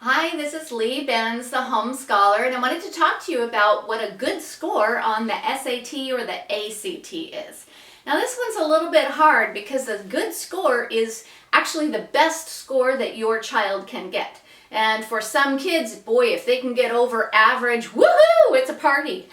Hi, this is Lee Benz, the Home Scholar, and I wanted to talk to you about what a good score on the SAT or the ACT is. Now this one's a little bit hard because a good score is actually the best score that your child can get. And for some kids, boy, if they can get over average, woohoo, it's a party.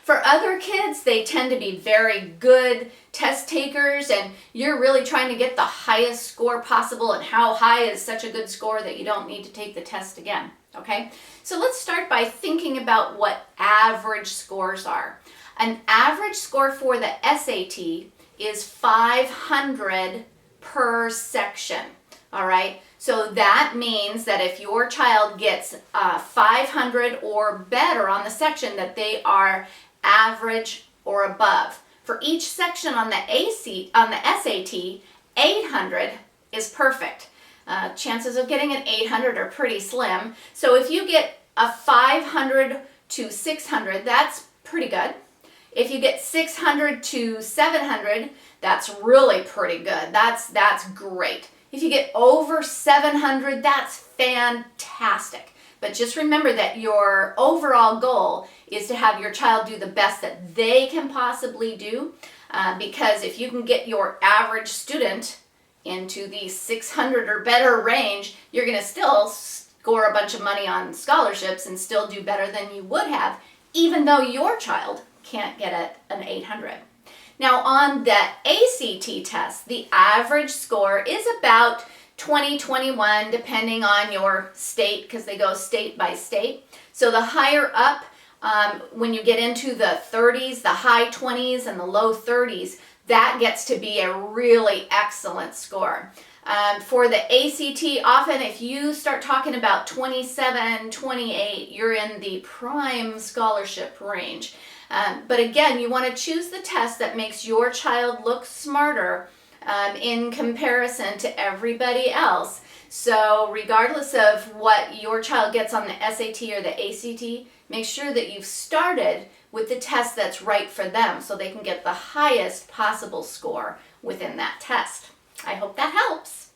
For other kids, they tend to be very good test takers, and you're really trying to get the highest score possible, and how high is such a good score that you don't need to take the test again, okay? So let's start by thinking about what average scores are. An average score for the SAT is 500 per section, all right? So that means that if your child gets 500 or better on the section, that they are average or above. For each section on the SAT, 800 is perfect. Chances of getting an 800 are pretty slim. So if you get a 500 to 600, that's pretty good. If you get 600 to 700, that's really pretty good. That's great. If you get over 700, that's fantastic. But just remember that your overall goal is to have your child do the best that they can possibly do, because if you can get your average student into the 600 or better range, you're going to still score a bunch of money on scholarships and still do better than you would have, even though your child can't get an 800. Now on the ACT test, the average score is about 20, 21, depending on your state, because they go state by state. So the higher up, when you get into the 30s, the high 20s and the low 30s, that gets to be a really excellent score. For the ACT, often if you start talking about 27, 28, you're in the prime scholarship range. But again, you want to choose the test that makes your child look smarter in comparison to everybody else. So regardless of what your child gets on the SAT or the ACT, make sure that you've started with the test that's right for them so they can get the highest possible score within that test. I hope that helps.